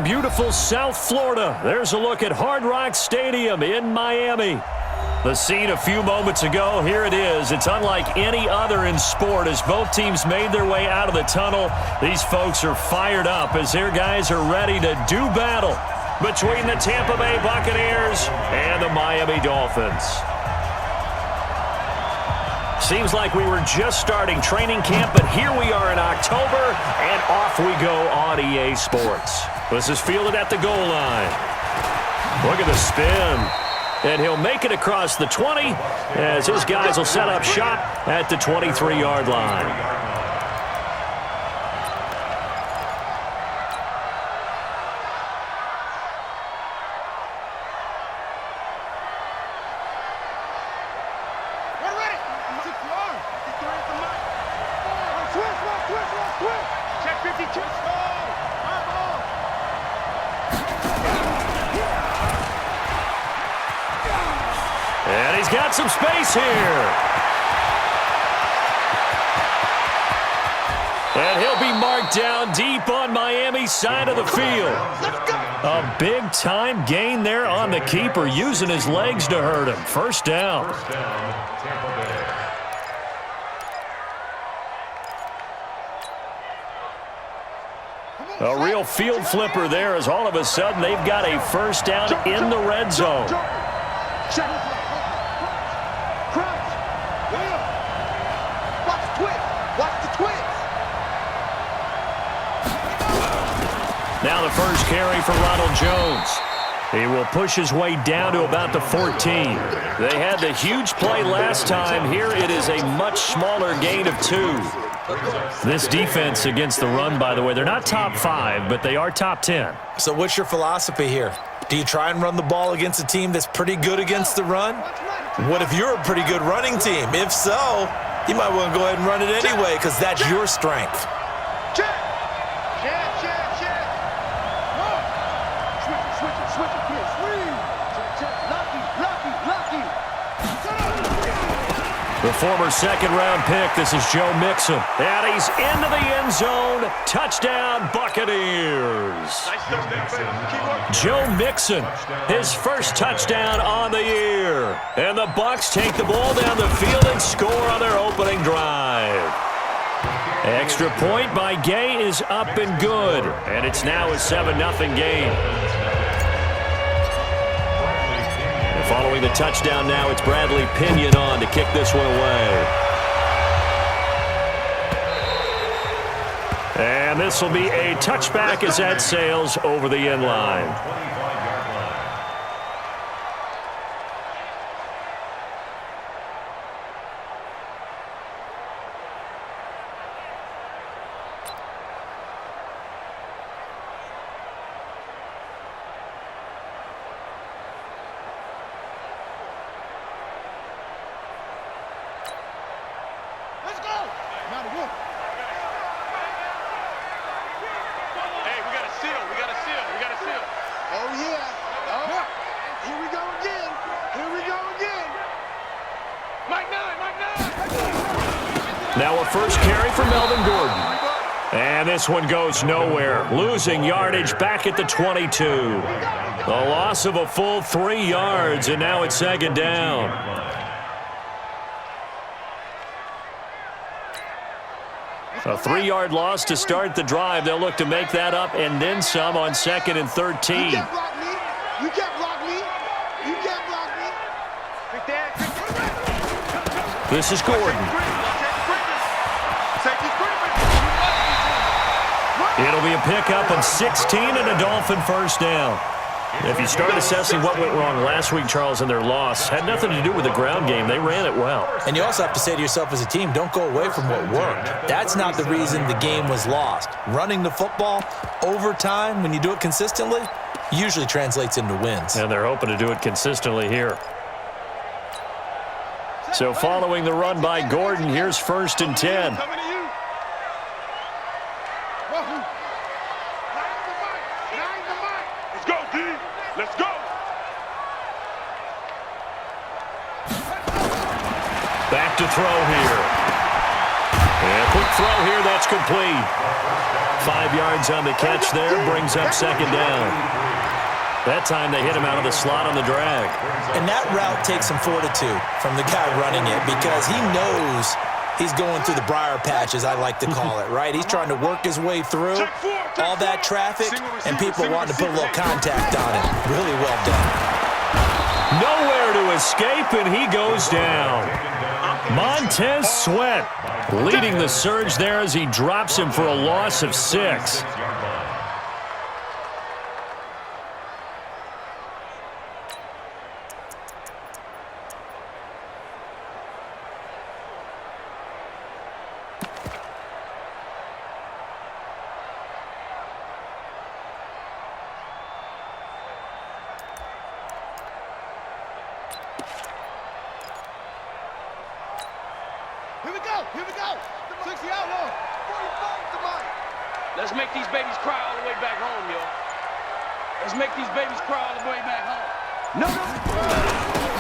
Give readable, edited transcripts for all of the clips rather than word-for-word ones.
beautiful South Florida. There's a look at Hard Rock Stadium in Miami. The scene a few moments ago, here it is. It's unlike any other in sport as both teams made their way out of the tunnel. These folks are fired up as their guys are ready to do battle between the Tampa Bay Buccaneers and the Miami Dolphins. Seems like we were just starting training camp, but here we are in October, and off we go on EA Sports. This is fielded at the goal line. Look at the spin. And he'll make it across the 20 as his guys will set up shop at the 23-yard line. And he's got some space here. And he'll be marked down deep on Miami's side of the field. A big-time gain there on the keeper, using his legs to hurt him. First down. A real field flipper there as all of a sudden they've got a first down in the red zone. Now the first carry for Ronald Jones. He will push his way down to about the 14. They had the huge play last time. Here it is a much smaller gain of 2. This defense against the run, by the way, they're not top 5, but they are top 10. So what's your philosophy here? Do you try and run the ball against a team that's pretty good against the run? What if you're a pretty good running team? If so, you might want to go ahead and run it anyway because that's your strength. The former second-round pick, this is Joe Mixon. And he's into the end zone. Touchdown, Buccaneers. Joe Mixon, his first touchdown on the year. And the Bucs take the ball down the field and score on their opening drive. Extra point by Gay is up and good. And it's now a 7-0 game. Following the touchdown now, it's Bradley Pinion on to kick this one away. And this will be a touchback as that sails over the end line. Now a first carry for Melvin Gordon. And this one goes nowhere. Losing yardage back at the 22. The loss of a full 3 yards, and now it's second down. A 3-yard loss to start the drive. They'll look to make that up and then some on 2nd and 13. You can't block me. You can't block me. You can't block me. This is Gordon. It'll be a pickup of 16 and a Dolphin first down. If you start assessing what went wrong last week, Charles, in their loss, had nothing to do with the ground game. They ran it well. And you also have to say to yourself as a team, don't go away from what worked. That's not the reason the game was lost. Running the football over time, when you do it consistently, usually translates into wins. And they're hoping to do it consistently here. So following the run by Gordon, here's 1st and 10. Let's go. Back to throw here. And quick throw here, that's complete. 5 yards on the catch there, brings up second down. That time they hit him out of the slot on the drag. And that route takes some fortitude from the guy running it because he knows he's going through the briar patch, as I like to call it, right? He's trying to work his way through all that traffic, and people wanting to put a little contact on it. Really well done. Nowhere to escape, and he goes down. Montez Sweat leading the surge there as he drops him for a loss of 6. Here we go. 60 outlaw. 45 to Mike. Let's make these babies cry all the way back home, yo. Let's make these babies cry all the way back home. No.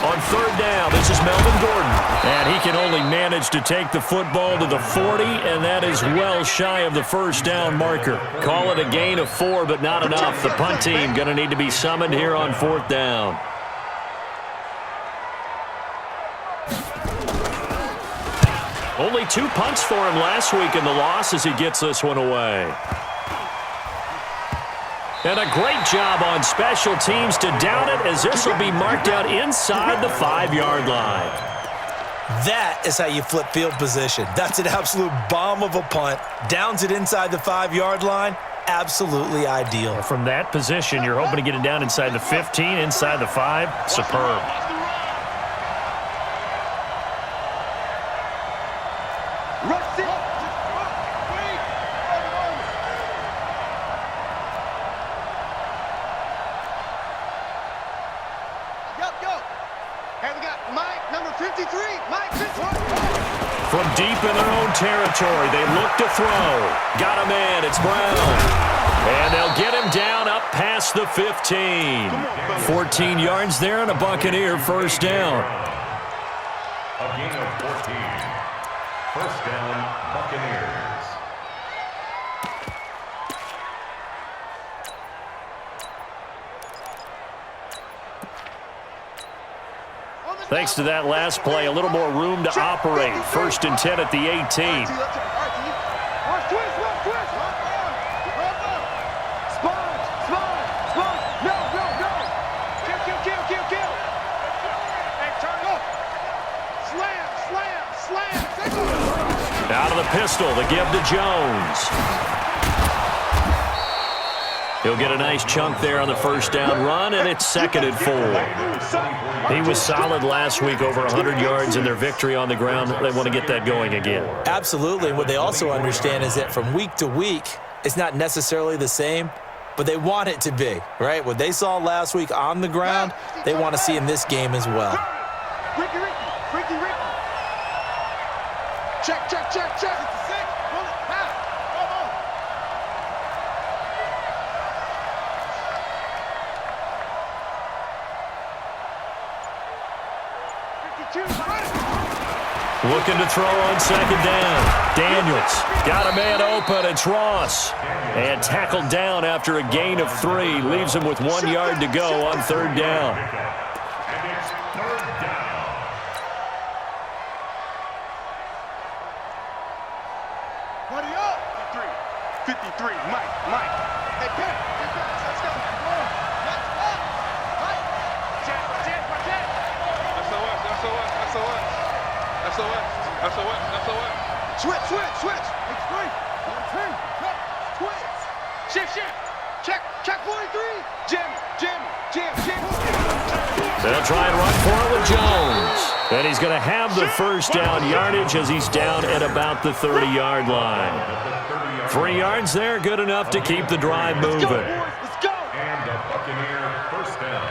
On third down, this is Melvin Gordon. And he can only manage to take the football to the 40, and that is well shy of the first down marker. Call it a gain of 4, but not enough. The punt team going to need to be summoned here on fourth down. Only 2 punts for him last week in the loss as he gets this one away. And a great job on special teams to down it as this will be marked out inside the 5-yard line. That is how you flip field position. That's an absolute bomb of a punt. Downs it inside the 5-yard line. Absolutely ideal. From that position, you're hoping to get it down inside the 15, inside the 5. Superb. From deep in their own territory, they look to throw. Got a man, it's Brown. And they'll get him down up past the 15. 14 yards there and a Buccaneer first down. A gain of 14. First down, Buccaneers. Thanks to that last play, a little more room to operate. First and 10 at the 18. Out of the pistol, the give to Jones. He'll get a nice chunk there on the first down run, and it's second and 4. He was solid last week, over 100 yards in their victory on the ground. They want to get that going again. Absolutely. What they also understand is that from week to week, it's not necessarily the same, but they want it to be, right? What they saw last week on the ground, they want to see in this game as well. Ricky. Check. Looking to throw on second down. Daniels got a man open. It's Ross. And tackled down after a gain of 3. Leaves him with 1 yard to go on third down. And it's third down. Buddy up. 53. Mike. Hey, Pitt. Let's go. Let's go. Mike. Check. SOS. Switch. It's 3. 1, 2. Switch. Shift. Check 43. Jam. They'll try and run for it with Jones. And he's going to have the first down yardage as he's down at about the 30-yard line. 3 yards there, good enough to keep the drive moving. Let's go. And a Buccaneer first down.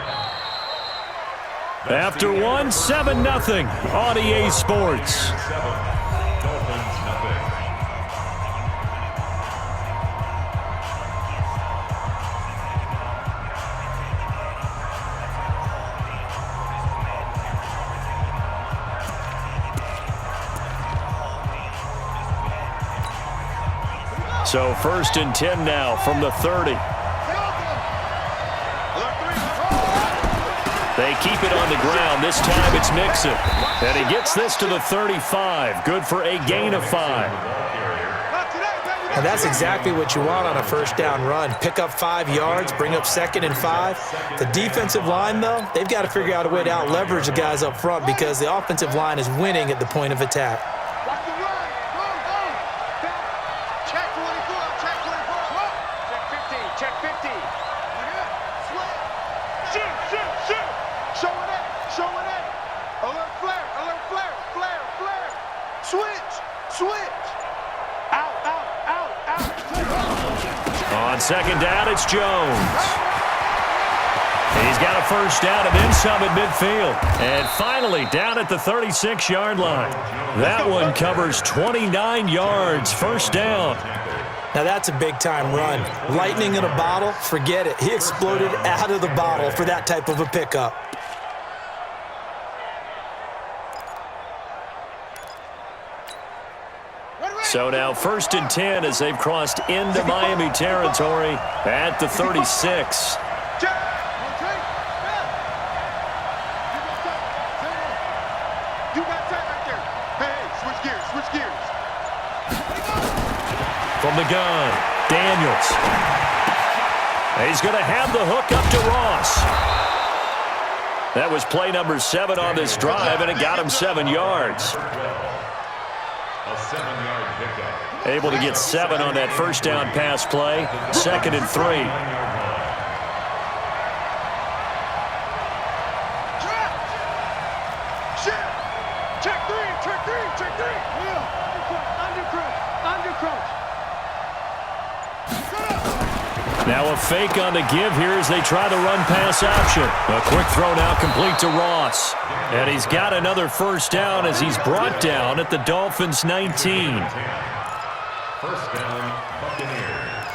After 7-0 on EA Sports. 7. Dolphins nothing. So 1st and 10 now from the 30. They keep it on the ground. This time it's Mixon. And he gets this to the 35. Good for a gain of 5. And that's exactly what you want on a first down run. Pick up 5 yards, bring up 2nd and 5. The defensive line, though, they've got to figure out a way to out-leverage the guys up front because the offensive line is winning at the point of attack. Check 24. Check 15. Check 15. Shoot. Showing it. Alert flare. Switch. Out. On 2nd down, it's Jones. He's got a first down and then some at midfield. And finally, down at the 36-yard line. That one covers 29 yards, first down. Now that's a big-time run. Lightning in a bottle, forget it. He exploded out of the bottle for that type of a pickup. So now 1st and 10 as they've crossed into Miami territory at the 36. You got time right there. Hey, switch gears. From the gun, Daniels. He's going to have the hook up to Ross. That was play number 7 on this drive, and it got him 7 yards. A 7-yard pickup. Able to get 7 on that first down pass play. 2nd and 3. Check 3. Undercrunch. Now a fake on the give here as they try the run-pass option. A quick throw now complete to Ross. And he's got another first down as he's brought down at the Dolphins' 19. First down, Buccaneers.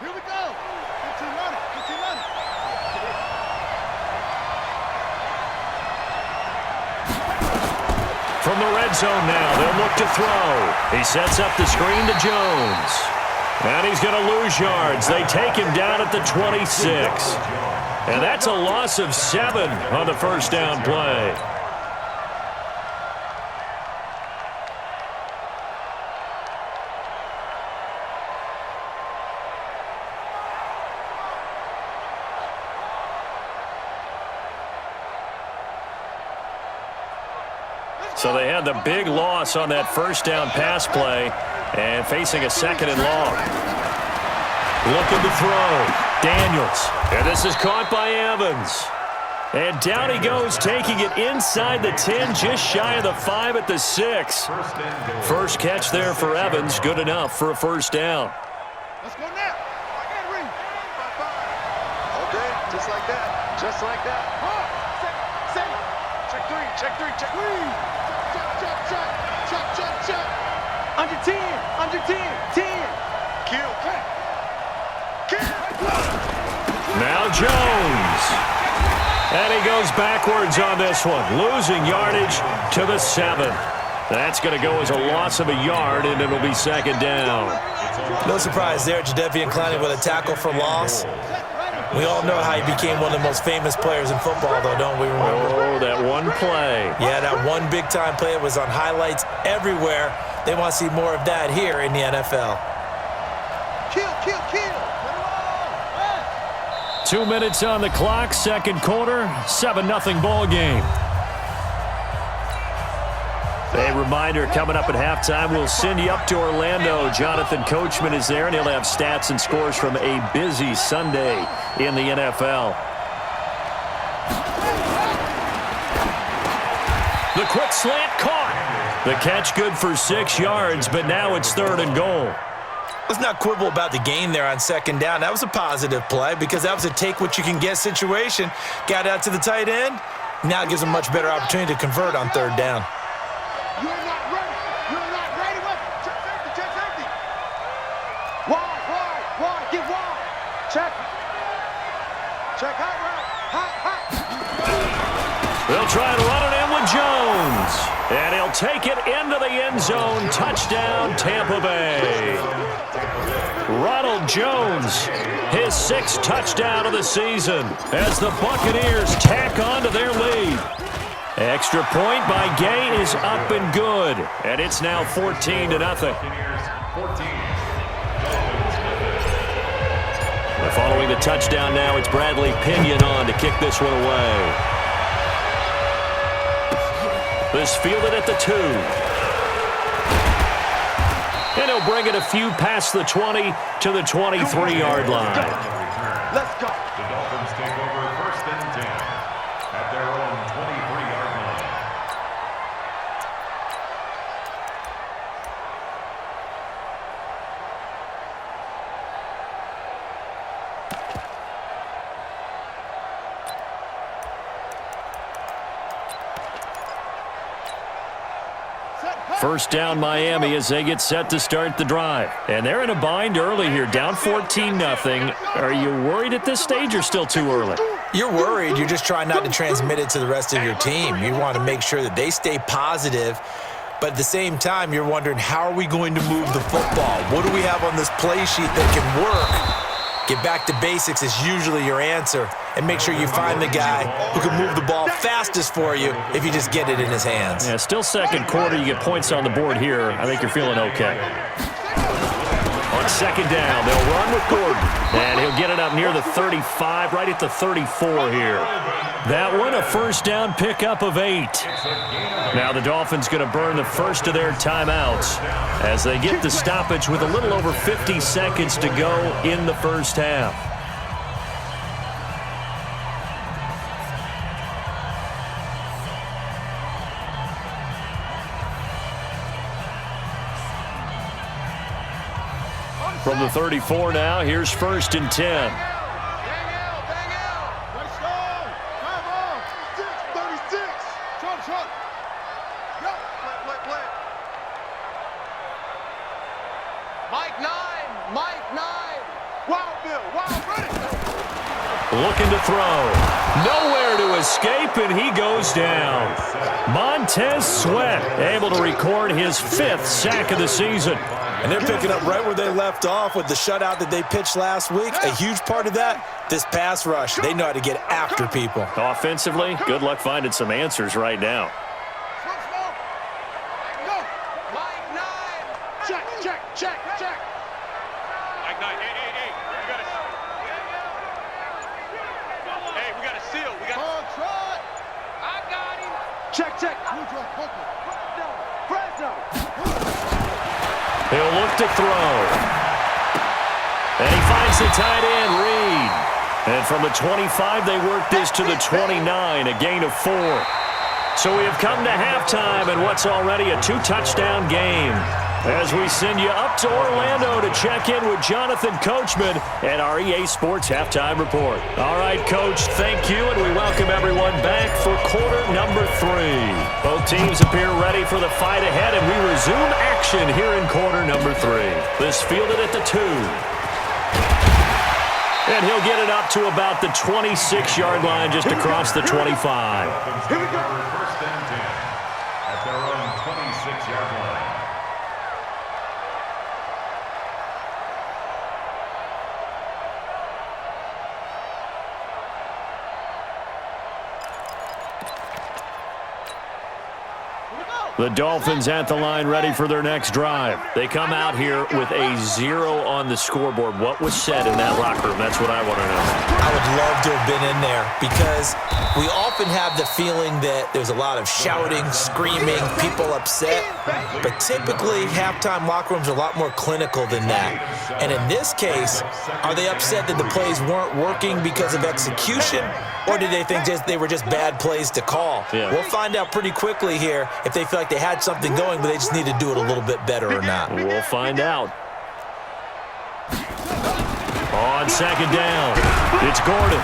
Here we go. 15 running. From the red zone now, they'll look to throw. He sets up the screen to Jones. And he's going to lose yards. They take him down at the 26. And that's a loss of 7 on the first down play. So they had the big loss on that first down pass play and facing a 2nd and long. Looking to throw. Daniels. And this is caught by Evans. And down he goes, taking it inside the 10, just shy of the 5 at the 6. First catch there for Evans. Good enough for a first down. Let's go now. Okay, just like that. Check 3. Check. Under 10. 10. Kill. Now Jones. And he goes backwards on this one, losing yardage to the 7. That's going to go as a loss of a yard, and it'll be 2nd down. No surprise there, Jadeveon Clowney with a tackle for loss. We all know how he became one of the most famous players in football, though, don't we remember? Oh, that one play. Yeah, that one big-time play was on highlights everywhere. They want to see more of that here in the NFL. Kill. 2 minutes on the clock, second quarter, 7-0 ball game. A reminder, coming up at halftime, we'll send you up to Orlando. Jonathan Coachman is there, and he'll have stats and scores from a busy Sunday in the NFL. The quick slant caught. The catch good for 6 yards, but now it's 3rd and goal. Let's not quibble about the gain there on 2nd down. That was a positive play because that was a take-what-you-can-get situation. Got out to the tight end. Now it gives them a much better opportunity to convert on 3rd down. You're not ready. Check safety. Wide. Get wide. Check hot route. Hot. They'll try to run into the end zone. Touchdown, Tampa Bay. Ronald Jones, his 6th touchdown of the season as the Buccaneers tack on to their lead. Extra point by Gay is up and good, and it's now 14-0. Following the touchdown now, it's Bradley Pinion on to kick this one away. This fielded at the 2. And he'll bring it a few past the 20 to the 23-yard line. Let's go. The Dolphins take over 1st and 10 at their own 23-yard line. First down Miami as they get set to start the drive. And they're in a bind early here, down 14-0. Are you worried at this stage or still too early? You're worried. You're just trying not to transmit it to the rest of your team. You want to make sure that they stay positive. But at the same time, you're wondering, how are we going to move the football? What do we have on this play sheet that can work? Get back to basics is usually your answer. And make sure you find the guy who can move the ball fastest for you if you just get it in his hands. Yeah, still second quarter. You get points on the board here. I think you're feeling okay. On second down, they'll run with Gordon. And he'll get it up near the 35, right at the 34 here. That one, a first down pickup of 8. Now the Dolphins going to burn the first of their timeouts as they get the stoppage with a little over 50 seconds to go in the first half. From the 34 now, here's 1st and 10. Looking to throw. Nowhere to escape, and he goes down. Montez Sweat able to record his 5th sack of the season. And they're picking up right where they left off with the shutout that they pitched last week. A huge part of that, this pass rush. They know how to get after people. Offensively, good luck finding some answers right now. Check. Mike 9, hey. We got a seal. I got him. Check. He'll look to throw. And he finds the tight end, Reed. And from the 25, they work this to the 29, a gain of 4. So we have come to halftime in what's already a 2-touchdown game. As we send you up to Orlando to check in with Jonathan Coachman and our EA Sports Halftime Report. All right, Coach, thank you, and we welcome everyone back for quarter number 3. Both teams appear ready for the fight ahead, and we resume action here in quarter number 3. This fielded at the 2. And he'll get it up to about the 26-yard line just across the 25. Here we go. 1st and 10 at their own 26-yard line. The Dolphins at the line ready for their next drive. They come out here with a 0 on the scoreboard. What was said in that locker room? That's what I want to know. I would love to have been in there because we often have the feeling that there's a lot of shouting, screaming, people upset. But typically, halftime locker rooms are a lot more clinical than that. And in this case, are they upset that the plays weren't working because of execution? Or did they think they were just bad plays to call? Yeah. We'll find out pretty quickly here if they feel like they had something going, but they just need to do it a little bit better or not. We'll find out. On second down, it's Gordon.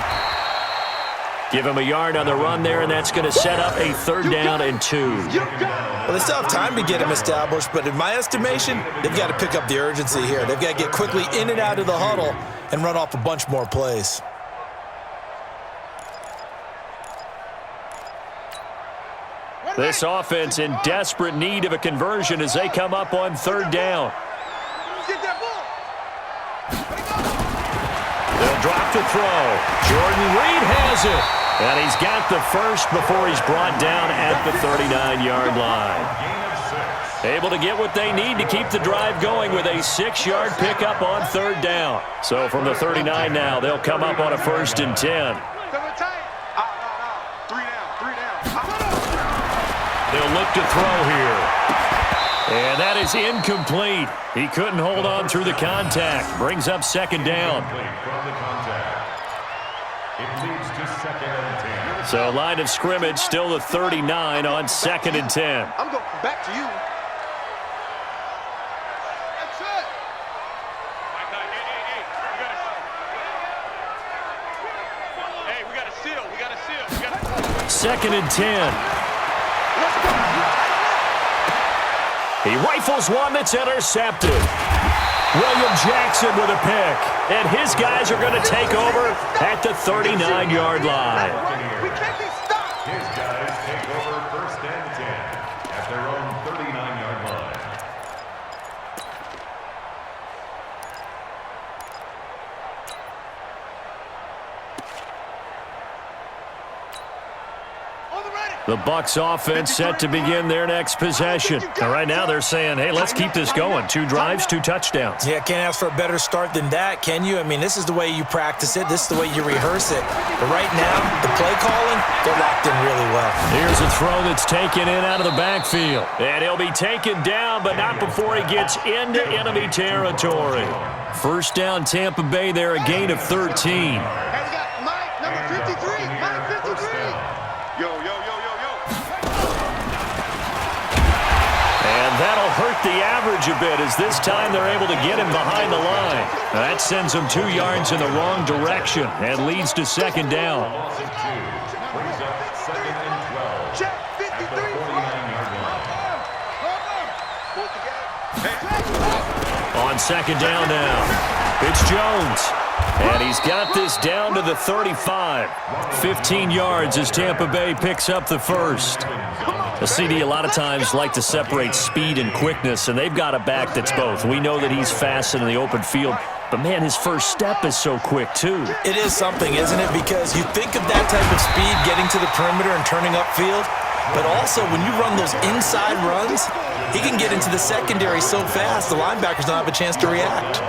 Give him a yard on the run there, and that's going to set up a 3rd down and 2. Well, they still have time to get him established, but in my estimation, they've got to pick up the urgency here. They've got to get quickly in and out of the huddle and run off a bunch more plays. This offense in desperate need of a conversion as they come up on third down. Get that ball. They'll drop the throw. Jordan Reed has it. And he's got the first before he's brought down at the 39-yard line. Able to get what they need to keep the drive going with a 6-yard pickup on third down. So from the 39 now, they'll come up on a 1st and 10. They'll look to throw here. And that is incomplete. He couldn't hold on through the contact. Brings up 2nd down. So line of scrimmage still the 39 on 2nd and 10. I'm going back to you. That's it. Hey, we got a seal. We got a seal. 2nd and 10. He rifles one that's intercepted. William Jackson with a pick. And his guys are going to take over at the 39-yard line. We can't be stopped. His guys take over 1st and 10 at their own 39-yard line. The Bucks offense set to begin their next possession. And right now they're saying, hey, let's keep this going. 2 drives, 2 touchdowns. Yeah, can't ask for a better start than that, can you? I mean, this is the way you practice it. This is the way you rehearse it. But right now, the play calling, they're locked in really well. Here's a throw that's taken in out of the backfield. And he'll be taken down, but not before he gets into enemy territory. 1st down, Tampa Bay there, a gain of 13. And we got Mike, number 53. Mike 53. Yo. And that'll hurt the average a bit as this time they're able to get him behind the line. That sends him 2 yards in the wrong direction and leads to 2nd down. Brings up 2nd and 12 Check at the 53. 49-yard line. On 2nd down now, it's Jones. And he's got this down to the 35. 15 yards as Tampa Bay picks up the first. The CD a lot of times like to separate speed and quickness, and they've got a back that's both. We know that he's fast in the open field, but, man, his first step is so quick, too. It is something, isn't it? Because you think of that type of speed getting to the perimeter and turning upfield, but also when you run those inside runs, he can get into the secondary so fast the linebackers don't have a chance to react.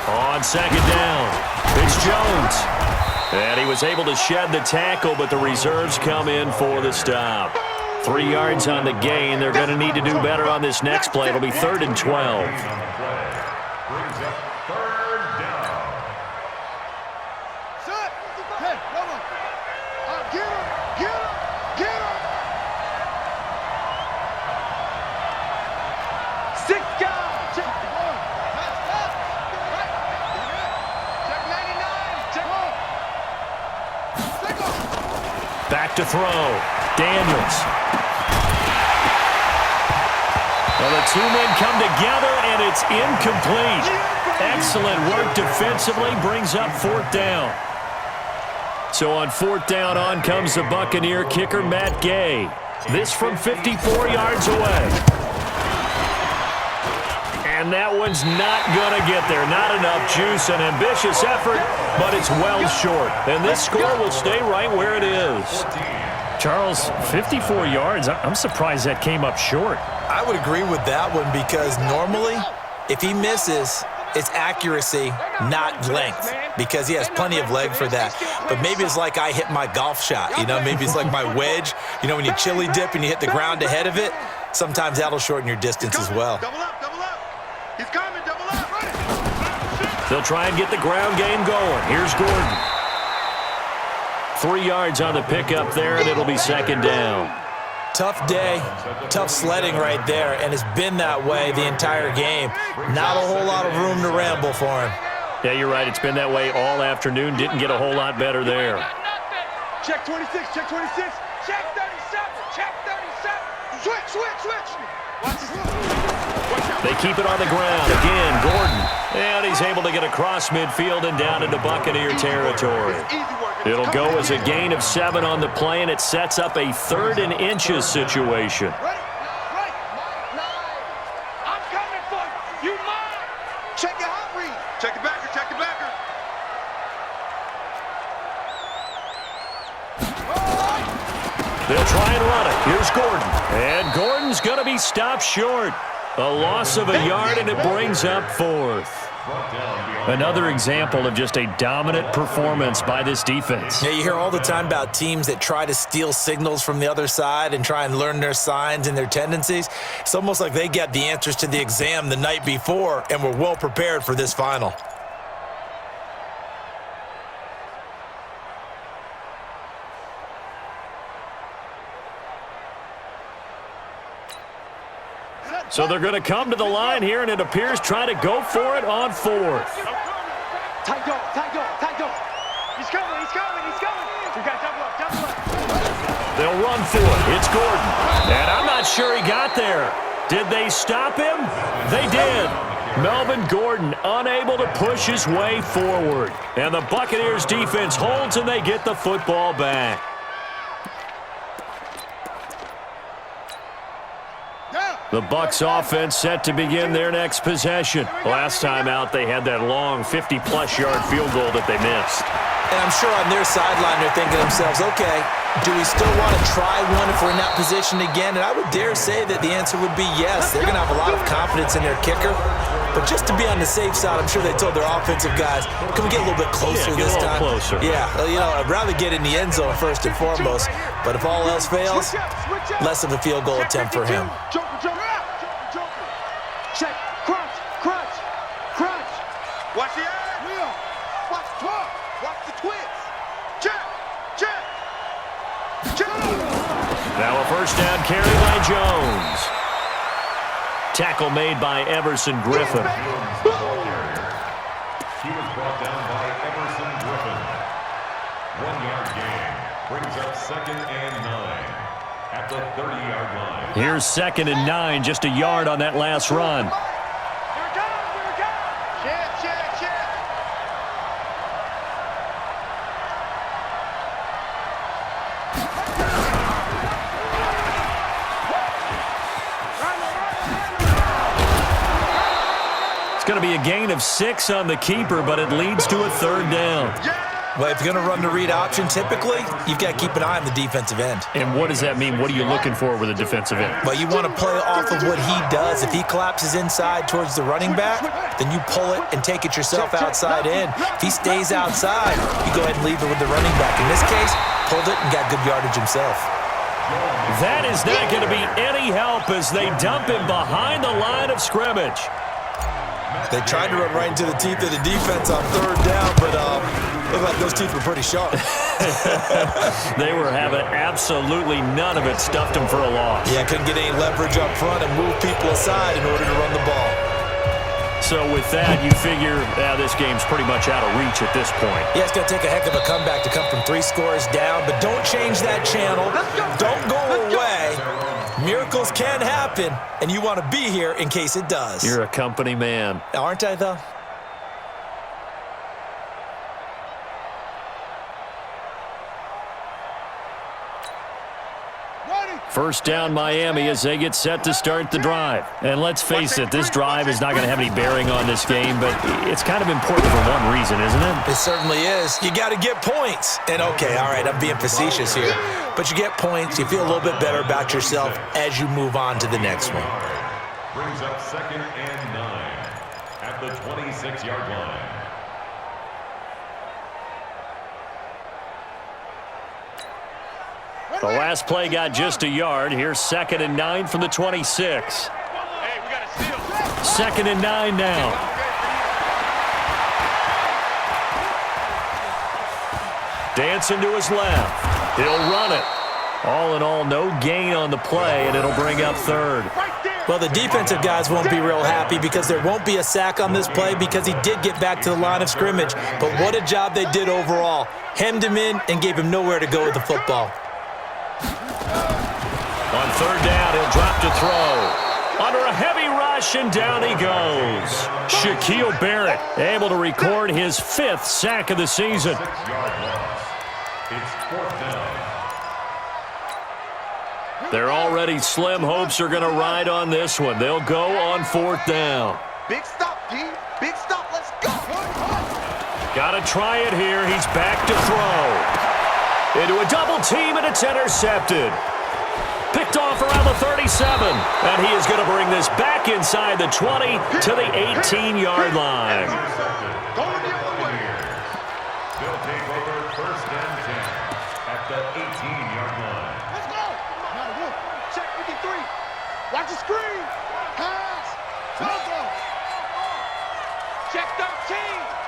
On 2nd down, it's Jones. And he was able to shed the tackle, but the reserves come in for the stop. 3 yards on the gain. They're going to need to do better on this next play. It'll be 3rd and 12. Brings up 3rd down. Set. Hey, come on. Get him. Get him. 6 guys. Check 1. Check 99. Check 1. Back to throw. Daniels. Well, the 2 men come together, and it's incomplete. Excellent work defensively. Brings up 4th down. So on 4th down, on comes the Buccaneer kicker, Matt Gay. This from 54 yards away. And that one's not going to get there. Not enough juice. An ambitious effort, but it's well short. And this score will stay right where it is. Charles, 54 yards. I'm surprised that came up short. I would agree with that one because normally, if he misses, it's accuracy, not length, because he has plenty of leg for that. But maybe it's like I hit my golf shot, you know? Maybe it's like my wedge. You know, when you chili dip and you hit the ground ahead of it, sometimes that'll shorten your distance as well. Double up. He's coming, double up. They'll try and get the ground game going. Here's Gordon. 3 yards on the pickup there, and it'll be 2nd down. Tough day, tough sledding right there, and it's been that way the entire game. Not a whole lot of room to ramble for him. Yeah, you're right. It's been that way all afternoon. Didn't get a whole lot better there. Check 26, check 26, check 37, check 37. They keep it on the ground. Again, Gordon. And he's able to get across midfield and down into Buccaneer territory. It'll go as a gain of 7 on the play, and it sets up a 3rd and inches situation. I'm coming for you. You mine. Check your hot read. Check the backer, check the backer. They'll try and run it. Here's Gordon. And Gordon's going to be stopped short. A loss of a yard, and it brings up 4th. Another example of just a dominant performance by this defense. Yeah, you hear all the time about teams that try to steal signals from the other side and try and learn their signs and their tendencies. It's almost like they got the answers to the exam the night before and were well prepared for this final. So they're going to come to the line here, and it appears trying to go for it on 4th. Tight dog, tight dog, tight dog. He's coming, he's coming, he's coming. We got double up, double up. They'll run for it. It's Gordon. And I'm not sure he got there. Did they stop him? They did. Melvin Gordon unable to push his way forward. And the Buccaneers defense holds, and they get the football back. The Bucks offense set to begin their next possession. Last time out, they had that long 50-plus yard field goal that they missed. And I'm sure on their sideline they're thinking to themselves, okay, do we still want to try one if we're in that position again? And I would dare say that the answer would be yes. They're going to have a lot of confidence in their kicker. But just to be on the safe side, I'm sure they told their offensive guys, can we get a little bit closer this time? Closer. Yeah, well, you know, I'd rather get in the end zone first and foremost. But if all else fails, less of a field goal attempt for him. Check, crunch, crunch, crunch. Watch the eye. Wheel. Watch the twirl. Watch the twist. Check, check, check. Now a first down carry by Jones. Tackle made by Everson Griffin. He was brought down by Everson Griffin. 1-yard gain brings up 2nd and 9 at the 30-yard line. Here's 2nd and 9, just a yard on that last run. Here it comes, here it comes. Check, check, check. It's going to be a gain of 6 on the keeper, but it leads to a 3rd down. Well, if you're going to run the read option, typically, you've got to keep an eye on the defensive end. And what does that mean? What are you looking for with a defensive end? Well, you want to play off of what he does. If he collapses inside towards the running back, then you pull it and take it yourself outside in. If he stays outside, you go ahead and leave it with the running back. In this case, pulled it and got good yardage himself. That is not going to be any help as they dump him behind the line of scrimmage. They tried to run right into the teeth of the defense on 3rd down, but looked like those teeth were pretty sharp. They were having absolutely none of it, stuffed them for a loss. Yeah, couldn't get any leverage up front and move people aside in order to run the ball. So with that, you figure this game's pretty much out of reach at this point. Yeah, it's going to take a heck of a comeback to come from 3 scores down, but don't change that channel. Don't go away. Miracles can happen, and you want to be here in case it does. You're a company man. Aren't I, though? First down Miami as they get set to start the drive. And let's face it, this drive is not going to have any bearing on this game, but it's kind of important for one reason, isn't it? It certainly is. You got to get points. And okay, all right, I'm being facetious here. But you get points, you feel a little bit better about yourself as you move on to the next one. Brings up 2nd and 9 at the 26-yard line. The last play got just a yard. Here's 2nd and 9 from the 26. Hey, we got a steal. 2nd and 9 now. Dancing to his left. He'll run it. All in all, no gain on the play, and it'll bring up 3rd. Well, the defensive guys won't be real happy because there won't be a sack on this play because he did get back to the line of scrimmage. But what a job they did overall. Hemmed him in and gave him nowhere to go with the football. On third down, he'll drop to throw. Under a heavy rush, and down he goes. Shaquille Barrett able to record his 5th sack of the season. 6-yard loss. It's 4th down. They're already slim hopes are going to ride on this one. They'll go on 4th down. Big stop, D. Big stop. Let's go. Got to try it here. He's back to throw. Into a double team, and it's intercepted. Picked off around the 37. And he is going to bring this back inside the 20 to the 18-yard line. They'll take over 1st and 10 at the 18-yard line. Let's go. Check 53. Watch the screen. Pass. Go. Check 13.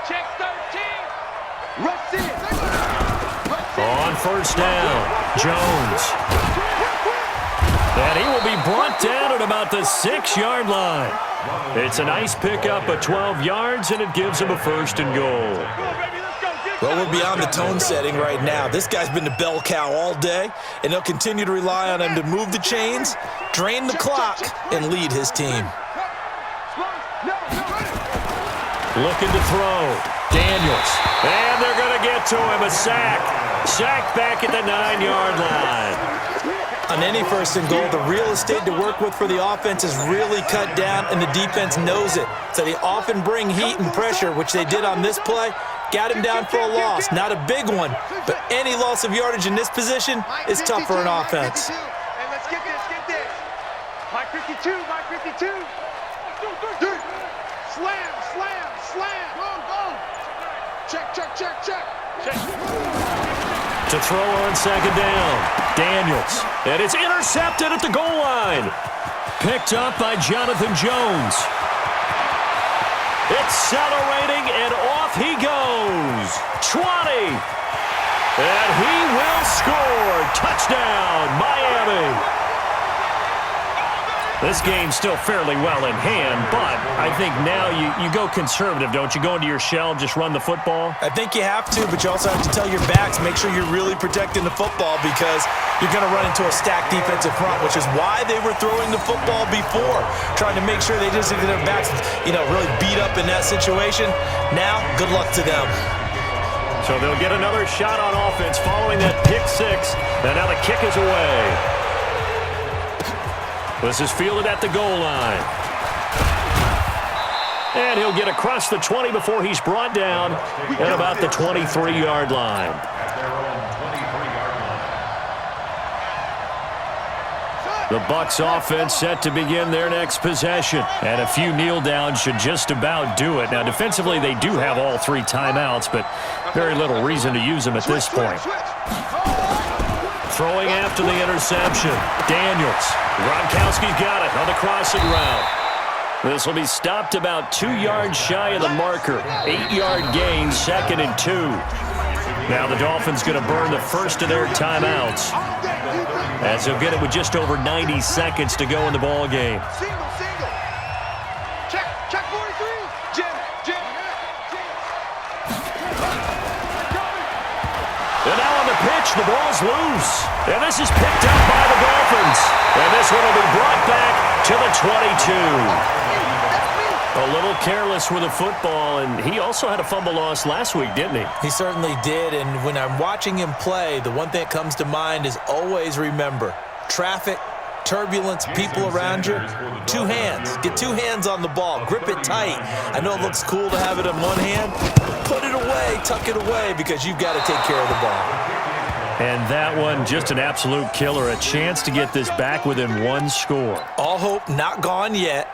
Check 13. Rush in. On 1st down, Jones. And he will be brought down at about the 6-yard line. It's a nice pickup of 12 yards, and it gives him a 1st and goal. Well, we're beyond the tone setting right now. This guy's been the bell cow all day, and they'll continue to rely on him to move the chains, drain the clock, and lead his team. Looking to throw. Daniels. And they're going to get to him. A sack. Sack back at the 9-yard line. On any 1st and goal, the real estate to work with for the offense is really cut down, and the defense knows it. So they often bring heat and pressure, which they did on this play. Got him down for a loss. Not a big one, but any loss of yardage in this position is tough for an offense. Hey, let's get this. Mike 52. Slam. Go. Check. To throw on 2nd down. Daniels. And it's intercepted at the goal line. Picked up by Jonathan Jones. Accelerating, and off he goes. 20. And he will score. Touchdown, Miami. This game's still fairly well in hand, but I think now you go conservative, don't you? Go into your shell, just run the football? I think you have to, but you also have to tell your backs, make sure you're really protecting the football because you're going to run into a stacked defensive front, which is why they were throwing the football before, trying to make sure they just get their backs, really beat up in that situation. Now, good luck to them. So they'll get another shot on offense following that pick 6, and now the kick is away. This is fielded at the goal line. And he'll get across the 20 before he's brought down at about the 23-yard line. At their own 23-yard line. The Bucks offense set to begin their next possession. And a few kneel downs should just about do it. Now, defensively, they do have all 3 timeouts, but very little reason to use them at this point. Throwing after the interception. Daniels. Gronkowski's got it on the crossing route. This will be stopped about 2 yards shy of the marker. 8-yard gain, 2nd and 2. Now the Dolphins going to burn the first of their timeouts, as they'll get it with just over 90 seconds to go in the ball game. Single. Check 43. Jim. And now on the pitch, the ball's loose. And this is picked up by the Dolphins. And this one will be brought back to the 22. A little careless with the football, and he also had a fumble loss last week, didn't he? He certainly did, and when I'm watching him play, the one thing that comes to mind is always remember, traffic, turbulence, people around you, 2 hands. Get 2 hands on the ball. Grip it tight. I know it looks cool to have it in one hand. Put it away, tuck it away, because you've got to take care of the ball. And that one, just an absolute killer. A chance to get this back within 1 score. All hope not gone yet,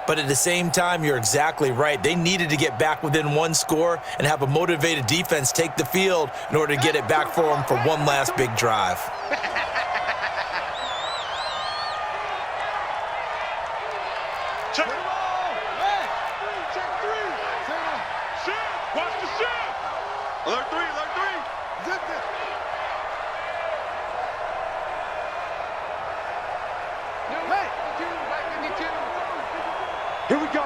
but at the same time, you're exactly right. They needed to get back within 1 score and have a motivated defense take the field in order to get it back for them for one last big drive. Check. Check 3. Shift. Watch the shift. Alert 3. Zip it. Hey. Here we go.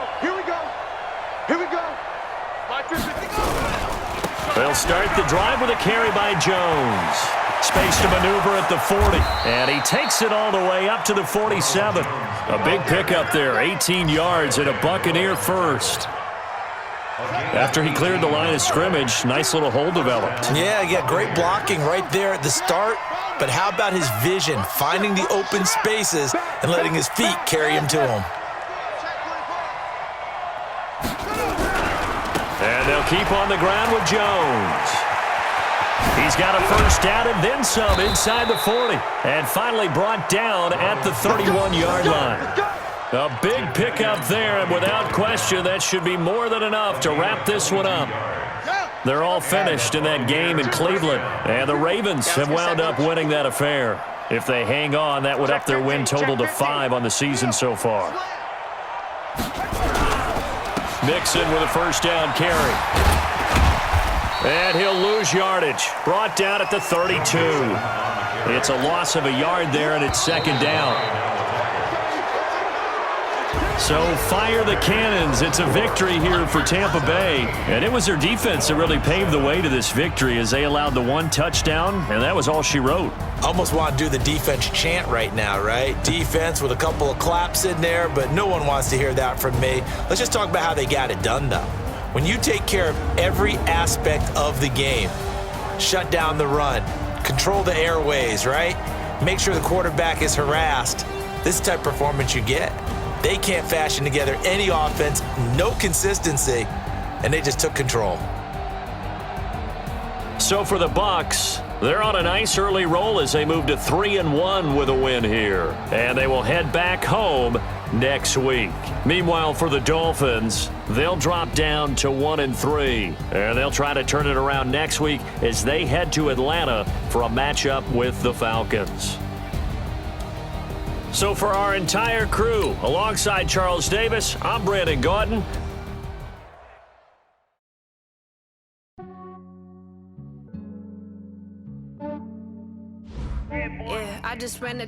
They'll start the drive with a carry by Jones. Space to maneuver at the 40. And he takes it all the way up to the 47. A big pickup there, 18 yards and a Buccaneer first. After he cleared the line of scrimmage, nice little hole developed. Yeah, great blocking right there at the start. But how about his vision, finding the open spaces and letting his feet carry him to him? And they'll keep on the ground with Jones. He's got a first down and then some inside the 40. And finally brought down at the 31-yard line. A big pickup there, and without question, that should be more than enough to wrap this one up. They're all finished in that game in Cleveland, and the Ravens have wound up winning that affair. If they hang on, that would up their win total to 5 on the season so far. Mixon with a first down carry. And he'll lose yardage. Brought down at the 32. It's a loss of a yard there, and it's second down. So fire the cannons. It's a victory here for Tampa Bay. And it was their defense that really paved the way to this victory as they allowed the 1 touchdown, and that was all she wrote. Almost want to do the defense chant right now, right? Defense with a couple of claps in there, but no one wants to hear that from me. Let's just talk about how they got it done, though. When you take care of every aspect of the game, shut down the run, control the airways, right? Make sure the quarterback is harassed. This type of performance you get. They can't fashion together any offense, no consistency, and they just took control. So for the Bucks, they're on a nice early roll as they move to 3-1 with a win here. And they will head back home next week. Meanwhile, for the Dolphins, they'll drop down to 1-3. And they'll try to turn it around next week as they head to Atlanta for a matchup with the Falcons. So for our entire crew, alongside Charles Davis, I'm Brandon Gaudin. Yeah, I just ran the